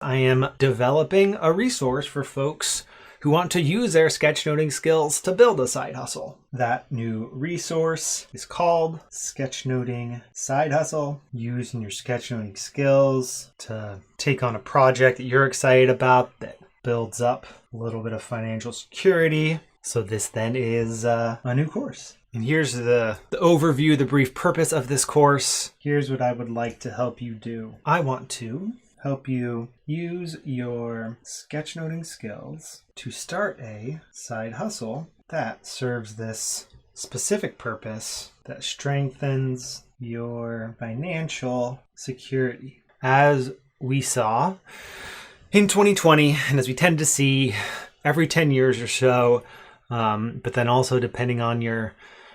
I am developing a resource for folks who want to use their sketchnoting skills to build a side hustle. That new resource is called Sketchnoting Side Hustle. Using your sketchnoting skills to take on a project that you're excited about that builds up a little bit of financial security. So this then is a new course. And here's the overview, the brief purpose of this course. Here's what I would like to help you do. I want to help you use your sketchnoting skills to start a side hustle that serves this specific purpose that strengthens your financial security. As we saw in 2020, and as we tend to see every 10 years or so, but then also depending on your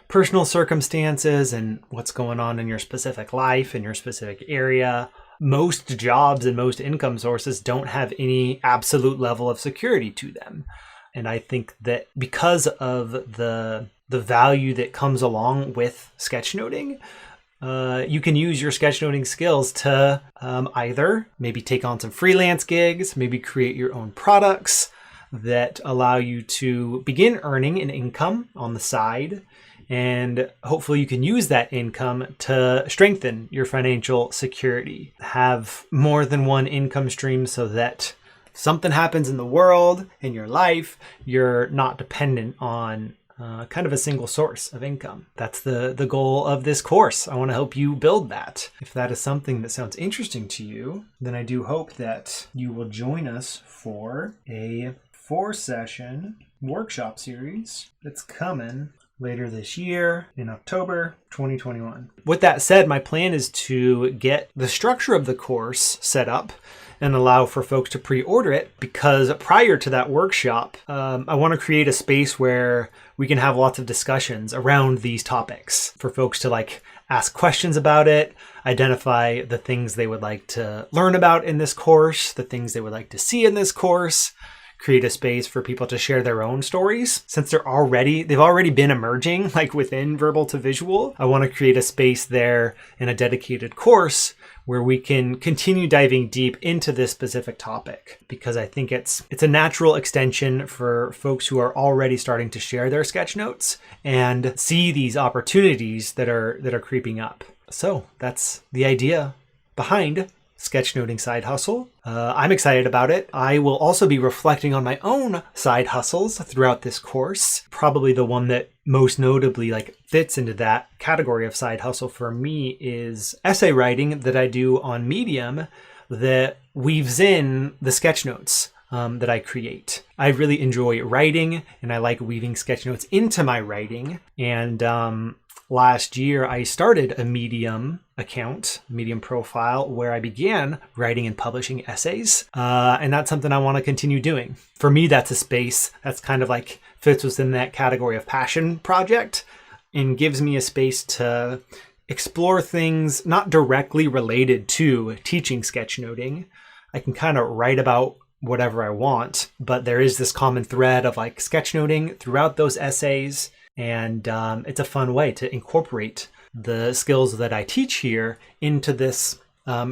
personal circumstances and what's going on in your specific life, in your specific area, most jobs and most income sources don't have any absolute level of security to them. And I think that because of the value that comes along with sketchnoting, you can use your sketchnoting skills to either maybe take on some freelance gigs, maybe create your own products that allow you to begin earning an income on the side. And hopefully you can use that income to strengthen your financial security. Have more than one income stream so that if something happens in the world, in your life, you're not dependent on kind of a single source of income. That's the goal of this course. I want to help you build that. If that is something that sounds interesting to you, then I do hope that you will join us for a 4-session workshop series that's coming later this year in October 2021. With that said, my plan is to get the structure of the course set up and allow for folks to pre-order it, because prior to that workshop, I want to create a space where we can have lots of discussions around these topics for folks to ask questions about it, identify the things they would like to learn about in this course, the things they would like to see in this course, create a space for people to share their own stories. Since they've already been emerging within verbal to visual, I want to create a space there in a dedicated course where we can continue diving deep into this specific topic, because I think it's a natural extension for folks who are already starting to share their sketch notes and see these opportunities that are creeping up. So that's the idea behind Sketchnoting Side Hustle. I'm excited about it. I will also be reflecting on my own side hustles throughout this course. Probably the one that most notably fits into that category of side hustle for me is essay writing that I do on Medium that weaves in the sketch notes that I create. I really enjoy writing, and I like weaving sketch notes into my writing. And last year, I started a Medium account, Medium profile, where I began writing and publishing essays. And that's something I want to continue doing. For me, that's a space that's kind of fits within that category of passion project and gives me a space to explore things not directly related to teaching sketchnoting. I can kind of write about whatever I want, but there is this common thread of sketchnoting throughout those essays. And it's a fun way to incorporate the skills that I teach here into this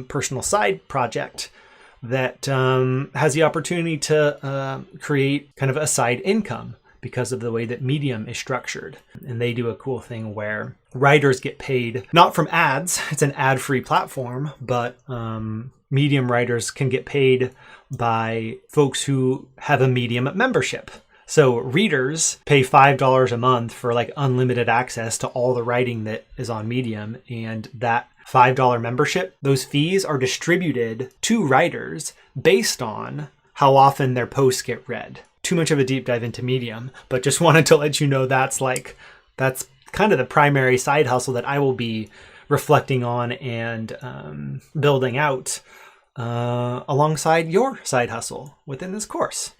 personal side project that has the opportunity to create kind of a side income because of the way that Medium is structured. And they do a cool thing where writers get paid not from ads. It's an ad-free platform, but Medium writers can get paid by folks who have a Medium membership. So readers pay $5 a month for unlimited access to all the writing that is on Medium. And that $5 membership, those fees are distributed to writers based on how often their posts get read. Too much of a deep dive into Medium, but just wanted to let you know that's kind of the primary side hustle that I will be reflecting on and building out alongside your side hustle within this course.